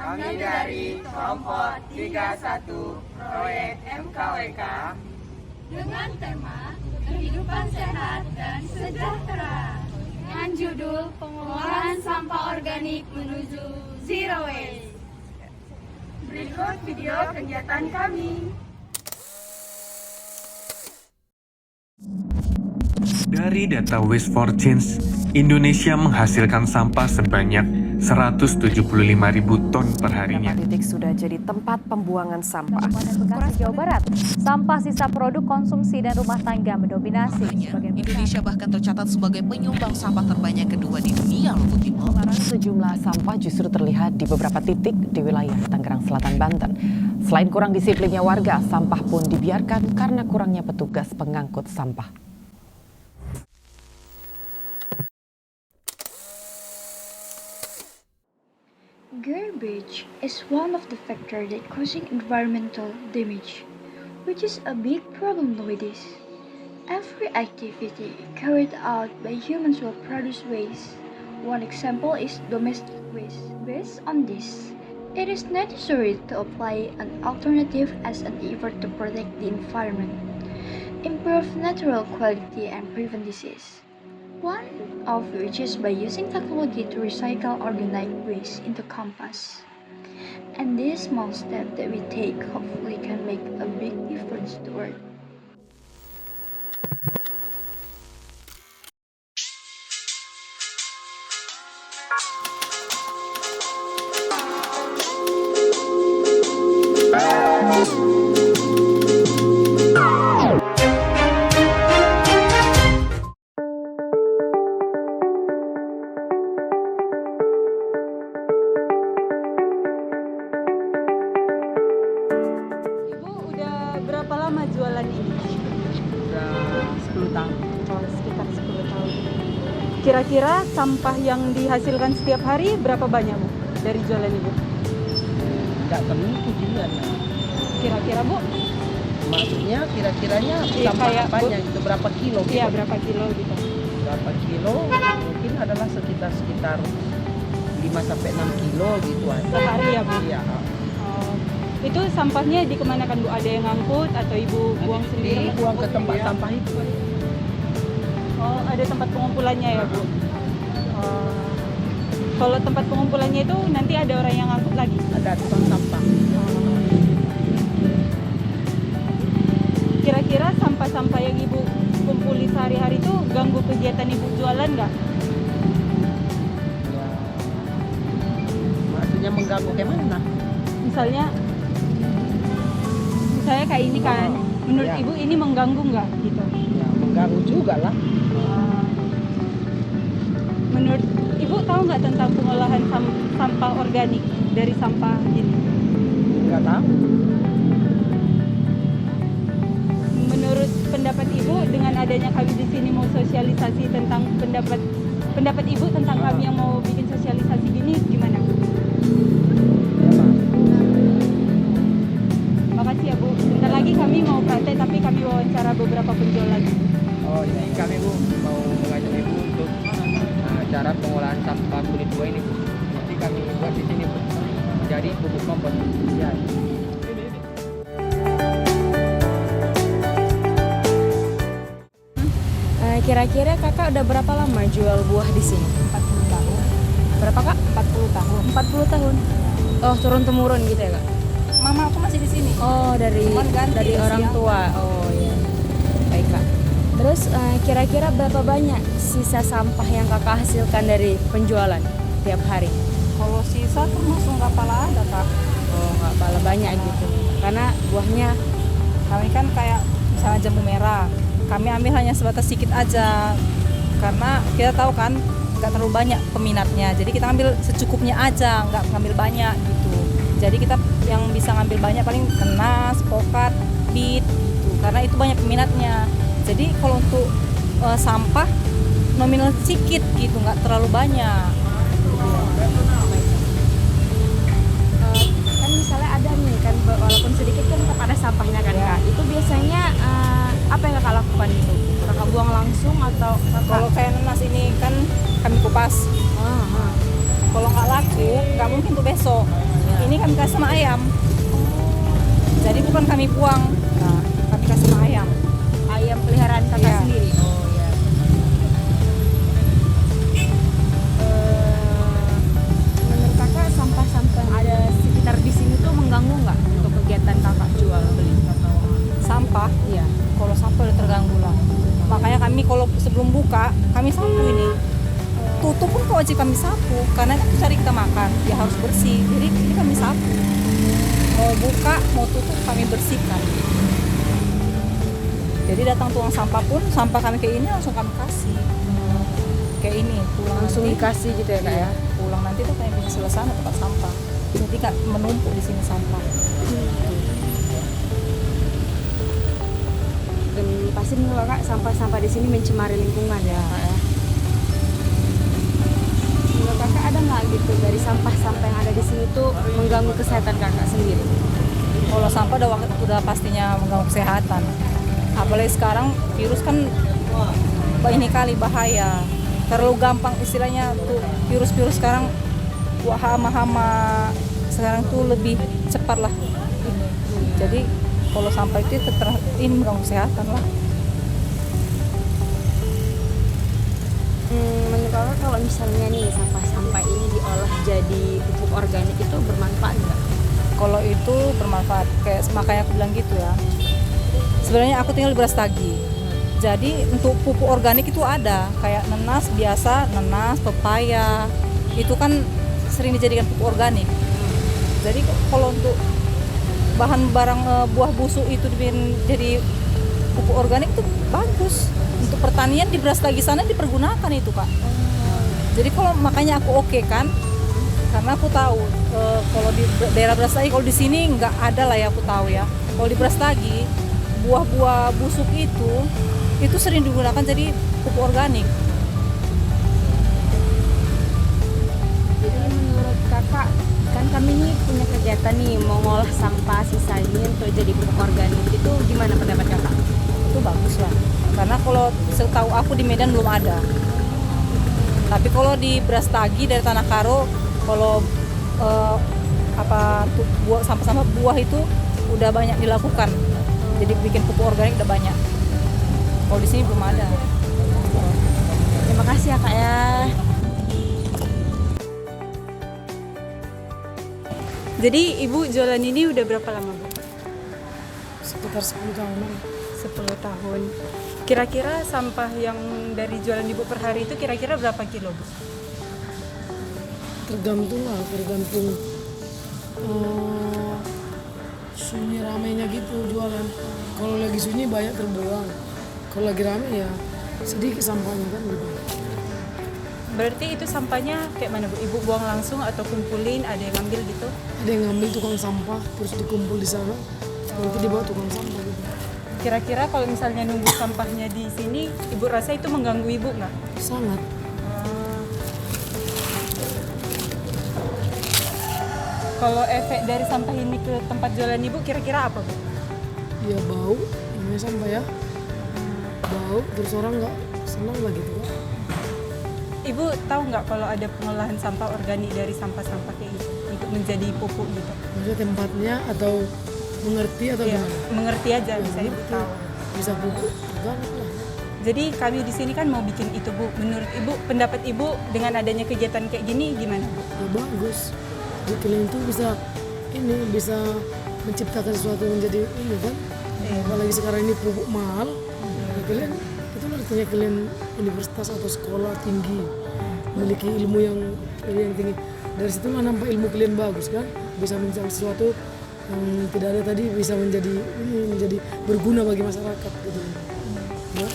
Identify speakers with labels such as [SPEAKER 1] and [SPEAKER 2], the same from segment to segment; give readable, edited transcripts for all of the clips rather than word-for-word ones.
[SPEAKER 1] Kami dari kelompok 31 proyek MKWK
[SPEAKER 2] dengan tema kehidupan sehat dan sejahtera dengan judul pengolahan sampah organik menuju zero waste.
[SPEAKER 1] Berikut video kegiatan kami.
[SPEAKER 3] Dari data Waste for Change, Indonesia menghasilkan sampah sebanyak 175.000 ton per harinya.
[SPEAKER 4] Beberapa titik sudah jadi tempat pembuangan sampah.
[SPEAKER 5] Bekasi, Jawa Barat, sampah sisa produk konsumsi dan rumah tangga mendominasi.
[SPEAKER 6] Indonesia bahkan tercatat sebagai penyumbang sampah terbanyak kedua di dunia, loh Timo.
[SPEAKER 4] Sejumlah sampah justru terlihat di beberapa titik di wilayah Tangerang Selatan, Banten. Selain kurang disiplinnya warga, sampah pun dibiarkan karena kurangnya petugas pengangkut sampah.
[SPEAKER 7] Garbage is one of the factors that causing environmental damage, which is a big problem nowadays. Every activity carried out by humans will produce waste. One example is domestic waste. Based on this, it is necessary to apply an alternative as an effort to protect the environment, improve natural quality and prevent disease. One of which is by using technology to recycle organic waste into compost. And this small step that we take hopefully can make a big difference to Earth.
[SPEAKER 8] Berapa lama jualan ini?
[SPEAKER 1] Sudah 10 tahun.
[SPEAKER 8] Oh, sekitar 10 tahun. Kira-kira sampah yang dihasilkan setiap hari berapa banyak, Bu, dari jualan Ibu?
[SPEAKER 1] Tidak tentu juga.
[SPEAKER 8] Kira-kira, Bu?
[SPEAKER 1] Maksudnya kira-kiranya
[SPEAKER 8] Iya,
[SPEAKER 1] sampah
[SPEAKER 8] kayak,
[SPEAKER 1] apanya gitu, berapa kilo?
[SPEAKER 8] Iya, berapa kilo gitu.
[SPEAKER 1] Berapa kilo? Mungkin adalah sekitar 5-6 kilo gitu aja.
[SPEAKER 8] Sehari ya, Bu?
[SPEAKER 1] Iya.
[SPEAKER 8] Oh, itu sampahnya dikemanakan, Bu? Ada yang ngangkut atau Ibu buang sendiri?
[SPEAKER 1] Buang ke tempat sampah itu.
[SPEAKER 8] Oh, ada tempat pengumpulannya ya, Bu? Oh. Kalau tempat pengumpulannya itu nanti ada orang yang ngangkut lagi?
[SPEAKER 1] Ada tukang sampah.
[SPEAKER 8] Kira-kira sampah-sampah yang Ibu kumpuli sehari-hari itu ganggu kegiatan Ibu jualan nggak?
[SPEAKER 1] Ya. Maksudnya mengganggu kayak mana?
[SPEAKER 8] Misalnya kayak ini kan, menurut
[SPEAKER 1] Ya.
[SPEAKER 8] Ibu ini mengganggu nggak gitu?
[SPEAKER 1] Ya, mengganggu juga lah.
[SPEAKER 8] Menurut Ibu tahu nggak tentang pengolahan sampah organik dari sampah ini?
[SPEAKER 1] Nggak tahu.
[SPEAKER 8] Menurut pendapat Ibu, dengan adanya kami di sini mau sosialisasi tentang pendapat Ibu tentang kami yang mau bikin sosialisasi gini gimana? Makasih ya, Bu. Bentar lagi kami mau praktek tapi kami wawancara beberapa penjual lagi.
[SPEAKER 1] Oh, ini kami Bu mau mengajak Ibu untuk cara pengolahan sampah kulit buah ini Bu. Nanti kami buat di sini Bu. Jadi pupuk kompos. Ya.
[SPEAKER 9] Kira-kira kakak udah berapa lama jual buah di sini?
[SPEAKER 8] 40 tahun.
[SPEAKER 9] Berapa kak?
[SPEAKER 8] 40 tahun.
[SPEAKER 9] 40 tahun. Oh, turun-temurun gitu ya kak?
[SPEAKER 8] Mama aku masih di sini.
[SPEAKER 9] Oh, dari orang tua. Oh iya. Baik kak. Terus kira-kira berapa banyak sisa sampah yang kakak hasilkan dari penjualan tiap hari?
[SPEAKER 8] Kalau sisa termasuk nggak pala ada, Kak.
[SPEAKER 9] Oh, nggak pala banyak gitu. Karena buahnya
[SPEAKER 8] Kami kan kayak misalnya jambu merah, kami ambil hanya sebatas sedikit aja. Karena kita tahu kan nggak terlalu banyak peminatnya. Jadi kita ambil secukupnya aja, nggak ngambil banyak gitu. Jadi kita yang bisa ngambil banyak paling kenas, pokat, bit gitu. Karena itu banyak peminatnya. Jadi kalau untuk sampah nominal sedikit gitu, nggak terlalu banyak.
[SPEAKER 9] kan misalnya ada nih kan walaupun sedikit kan tetap ada sampahnya kan kak. Itu biasanya apa yang kakak lakukan itu? Kakak buang langsung atau kakak?
[SPEAKER 8] Kalau kayak nanas ini kan kami kupas. Kalau nggak laku, nggak nggak mungkin tuh besok. Ini kami kasih sama ayam. Jadi bukan kami buang, nah, kami kasih sama ayam.
[SPEAKER 9] Ayam peliharaan kakak
[SPEAKER 8] Iya.
[SPEAKER 9] sendiri. Oh ya. Menurut kakak sampah-sampah yang ada sekitar di sini tuh mengganggu nggak untuk kegiatan kakak jual beli?
[SPEAKER 8] Sampah,
[SPEAKER 9] Iya.
[SPEAKER 8] kalau sampah udah terganggu lah. Makanya kami kalau sebelum buka, kami sapu ini. Tutup pun wajib kami sapu, karena kan cari kita makan, ya harus bersih. Jadi ini kami sapu. Mau buka, mau tutup kami bersihkan. Jadi datang tukang sampah pun, sampah kami kayak ini langsung kami kasih. Kayak ini, pulang
[SPEAKER 9] Langsung
[SPEAKER 8] nanti.
[SPEAKER 9] dikasih gitu ya kak ya?
[SPEAKER 8] Pulang nanti tuh kayak di sebelah sana tempat sampah. Jadi nggak menumpuk di sini sampah.
[SPEAKER 9] Dan pasti menurut kakak sampah-sampah di sini mencemari lingkungan ya kak ya? Menurut kakak ada nggak gitu dari sampah-sampah yang ada di sini tuh mengganggu kesehatan kakak sendiri?
[SPEAKER 8] Kalau sampah udah pastinya mengganggu kesehatan. Apalagi sekarang virus kan ini kali bahaya. Terlalu gampang istilahnya tuh virus-virus sekarang hama-hama sekarang tuh lebih cepat lah. Jadi kalau sampah itu ini mengganggu kesehatan lah.
[SPEAKER 9] Menurut kakak kalau misalnya nih sampah-sampah ini diolah jadi pupuk organik itu bermanfaat nggak?
[SPEAKER 8] Kalau itu bermanfaat, kayak makanya aku bilang gitu ya. Sebenarnya aku tinggal di Brastagi. Jadi untuk pupuk organik itu ada, kayak nanas biasa, nanas, pepaya. Itu kan sering dijadikan pupuk organik. Jadi kalau untuk bahan barang buah busuk itu jadi pupuk organik itu bagus. Untuk pertanian di Brastagi sana dipergunakan itu, Kak. Jadi kalau makanya aku oke kan, karena aku tahu kalau di daerah Brastagi, kalau di sini nggak ada lah ya aku tahu ya. Kalau di Brastagi buah-buah busuk itu sering digunakan jadi pupuk organik.
[SPEAKER 9] Jadi menurut kakak, kan kami ini punya kegiatan nih mau ngolah sampah sisa ini untuk jadi pupuk organik, itu gimana pendapat kakak?
[SPEAKER 8] Itu bagus lah, karena kalau setahu aku di Medan belum ada. Tapi kalau di Brastagi dari Tanah Karo, kalau sampah-sampah buah itu udah banyak dilakukan. Jadi bikin pupuk organik udah banyak. Kalau di sini belum ada.
[SPEAKER 9] Terima kasih ya kak ya. Jadi ibu jualan ini udah berapa lama bu?
[SPEAKER 10] Sekitar 10 tahunan.
[SPEAKER 9] 10 tahun. Kira-kira sampah yang dari jualan ibu per hari itu kira-kira berapa kilo bu?
[SPEAKER 10] Tergantung sunyi ramainya gitu jualan. Kalau lagi sunyi banyak terbuang, kalau lagi rame ya sedikit sampahnya kan gitu.
[SPEAKER 9] Berarti itu sampahnya kayak mana bu? Ibu buang langsung atau kumpulin, ada yang ngambil gitu?
[SPEAKER 10] Ada yang ngambil tukang sampah terus dikumpul di sana, nanti dibawa tukang sampah gitu.
[SPEAKER 9] Kira-kira kalau misalnya nunggu sampahnya di sini, ibu rasa itu mengganggu ibu nggak?
[SPEAKER 10] Sangat.
[SPEAKER 9] Kalau efek dari sampah ini ke tempat jualan ibu kira-kira apa bu?
[SPEAKER 10] Ya bau, namanya sampah ya. Bau, terus orang nggak senang lah gitu.
[SPEAKER 9] Ibu tahu nggak kalau ada pengolahan sampah organik dari sampah-sampah kayak gitu untuk menjadi pupuk gitu?
[SPEAKER 10] Maksudnya tempatnya atau mengerti atau
[SPEAKER 9] Ya,
[SPEAKER 10] gimana?
[SPEAKER 9] mengerti aja bisa ibu tahu.
[SPEAKER 10] Bisa pupuk, organik lah.
[SPEAKER 9] Jadi kami di sini kan mau bikin itu bu. Menurut ibu, pendapat ibu dengan adanya kegiatan kayak gini gimana bu?
[SPEAKER 10] Ya bagus. Di kalian itu bisa menciptakan sesuatu yang menjadi ini kan. Apalagi sekarang ini pupuk mahal. Ya kalian itu artinya kalian universitas atau sekolah tinggi, memiliki ilmu yang tinggi. Dari situ lah nampak ilmu kalian bagus kan, bisa mencari sesuatu yang tidak ada tadi, bisa menjadi berguna bagi masyarakat gitu. Ya.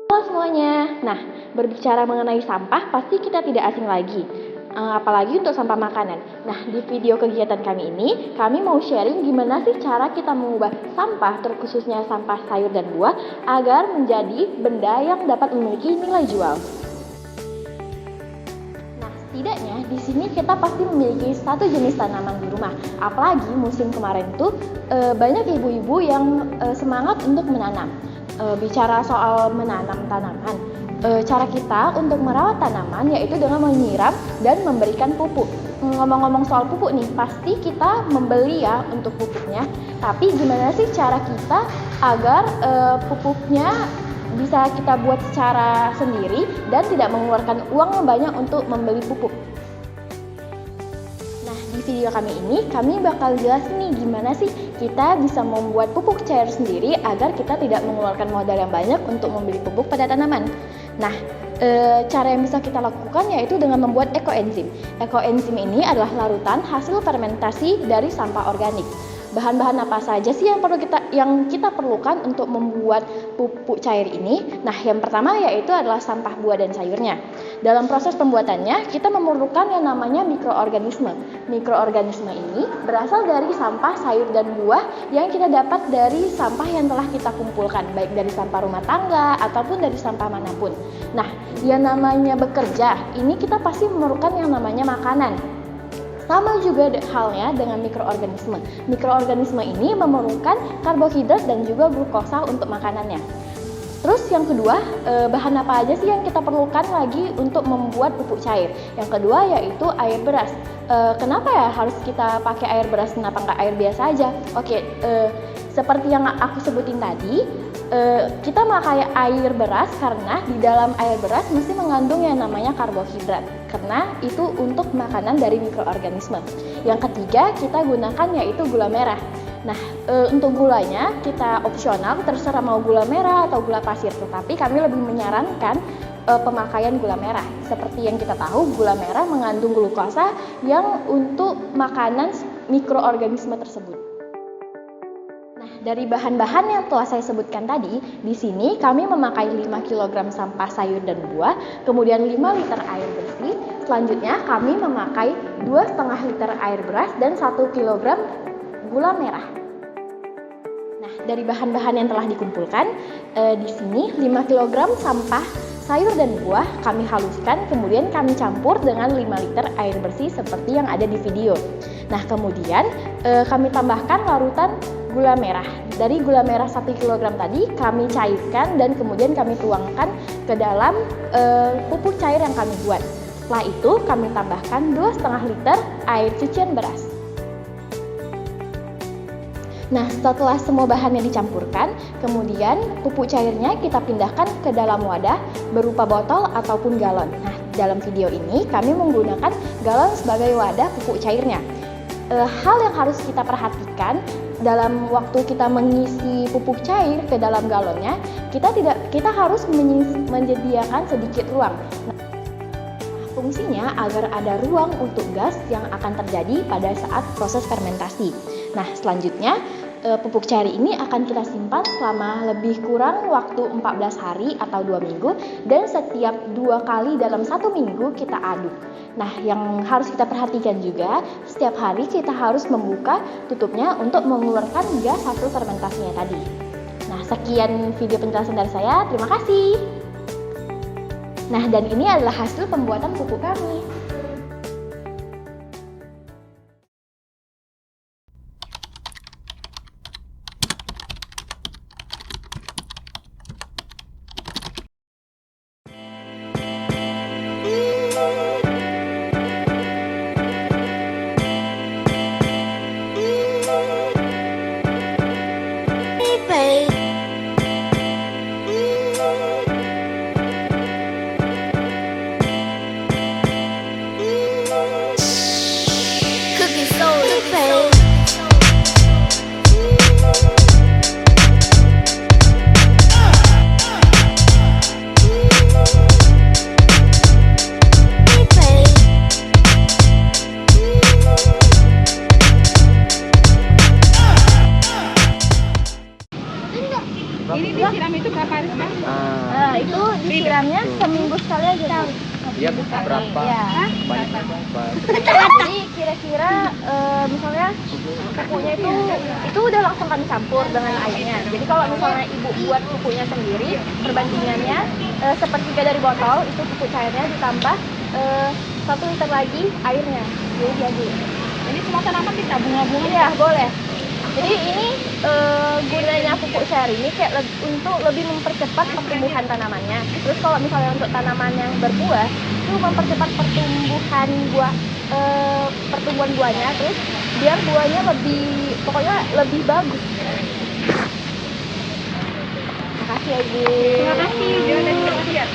[SPEAKER 11] Halo semuanya. Nah, berbicara mengenai sampah pasti kita tidak asing lagi. apalagi untuk sampah makanan. Nah, di video kegiatan kami ini, kami mau sharing gimana sih cara kita mengubah sampah, terkhususnya sampah sayur dan buah, agar menjadi benda yang dapat memiliki nilai jual. Nah, setidaknya di sini kita pasti memiliki satu jenis tanaman di rumah. Apalagi musim kemarin tuh banyak ibu-ibu yang semangat untuk menanam. Bicara soal menanam tanaman, cara kita untuk merawat tanaman yaitu dengan menyiram dan memberikan pupuk. Ngomong-ngomong soal pupuk nih, pasti kita membeli ya untuk pupuknya. Tapi gimana sih cara kita agar pupuknya bisa kita buat secara sendiri dan tidak mengeluarkan uang yang banyak untuk membeli pupuk? Nah, di video kami ini, kami bakal jelas nih gimana sih kita bisa membuat pupuk cair sendiri agar kita tidak mengeluarkan modal yang banyak untuk membeli pupuk pada tanaman. Nah, cara yang bisa kita lakukan yaitu dengan membuat ekoenzim. Ekoenzim ini adalah larutan hasil fermentasi dari sampah organik. Bahan-bahan apa saja sih yang kita perlukan untuk membuat pupuk cair ini? Nah, yang pertama yaitu adalah sampah buah dan sayurnya. Dalam proses pembuatannya, kita memerlukan yang namanya mikroorganisme. Mikroorganisme ini berasal dari sampah sayur dan buah yang kita dapat dari sampah yang telah kita kumpulkan, baik dari sampah rumah tangga ataupun dari sampah manapun. Nah, yang namanya bekerja, ini kita pasti memerlukan yang namanya makanan. Sama juga halnya dengan mikroorganisme. Mikroorganisme ini memerlukan karbohidrat dan juga glukosa untuk makanannya. Terus yang kedua, bahan apa aja sih yang kita perlukan lagi untuk membuat pupuk cair? Yang kedua yaitu air beras. Kenapa ya harus kita pakai air beras, kenapa nggak air biasa aja? Oke, seperti yang aku sebutin tadi, kita pakai air beras karena di dalam air beras mesti mengandung yang namanya karbohidrat, karena itu untuk makanan dari mikroorganisme. Yang ketiga kita gunakan yaitu gula merah. Nah, untuk gulanya kita opsional, terserah mau gula merah atau gula pasir, tetapi kami lebih menyarankan pemakaian gula merah. Seperti yang kita tahu, gula merah mengandung glukosa yang untuk makanan mikroorganisme tersebut. Dari bahan-bahan yang telah saya sebutkan tadi, di sini kami memakai 5 kg sampah sayur dan buah, kemudian 5 liter air bersih. Selanjutnya kami memakai 2,5 liter air beras dan 1 kg gula merah. Nah, dari bahan-bahan yang telah dikumpulkan, di sini 5 kg sampah sayur dan buah kami haluskan, kemudian kami campur dengan 5 liter air bersih seperti yang ada di video. Nah, kemudian kami tambahkan larutan gula merah. Dari gula merah 1 kg tadi kami cairkan dan kemudian kami tuangkan ke dalam pupuk cair yang kami buat. Setelah itu kami tambahkan 2,5 liter air cucian beras. Nah, setelah semua bahannya dicampurkan, kemudian pupuk cairnya kita pindahkan ke dalam wadah berupa botol ataupun galon. Nah, dalam video ini kami menggunakan galon sebagai wadah pupuk cairnya. Hal yang harus kita perhatikan dalam waktu kita mengisi pupuk cair ke dalam galonnya, kita harus menyediakan sedikit ruang. Nah, fungsinya agar ada ruang untuk gas yang akan terjadi pada saat proses fermentasi. Nah, selanjutnya pupuk cair ini akan kita simpan selama lebih kurang waktu 14 hari atau 2 minggu dan setiap 2 kali dalam 1 minggu kita aduk. Nah, yang harus kita perhatikan juga, setiap hari kita harus membuka tutupnya untuk mengeluarkan gas hasil fermentasinya tadi. Nah, sekian video penjelasan dari saya. Terima kasih. Nah, dan ini adalah hasil pembuatan pupuk kami.
[SPEAKER 2] Ini disiram itu berapa hari, Bang?
[SPEAKER 11] Itu disiramnya seminggu sekali aja.
[SPEAKER 1] Iya, berapa?
[SPEAKER 11] Ya.
[SPEAKER 1] Banyak berapa?
[SPEAKER 11] Jadi kira-kira misalnya pupuknya itu udah langsung kami campur dengan airnya. Jadi kalau misalnya ibu buat pupuknya sendiri, perbandingannya sepertiga dari botol itu pupuk cairnya ditambah 1 liter lagi airnya. Jadi
[SPEAKER 2] Ini semua tanaman bisa bunga-bunga?
[SPEAKER 11] Iya, boleh. Jadi ini gunanya pupuk cair ini kayak untuk lebih mempercepat pertumbuhan tanamannya. Terus kalau misalnya untuk tanaman yang berbuah itu mempercepat pertumbuhan buahnya, terus biar buahnya lebih bagus. Makasih ya Bu.
[SPEAKER 2] Terima kasih.
[SPEAKER 11] Siap.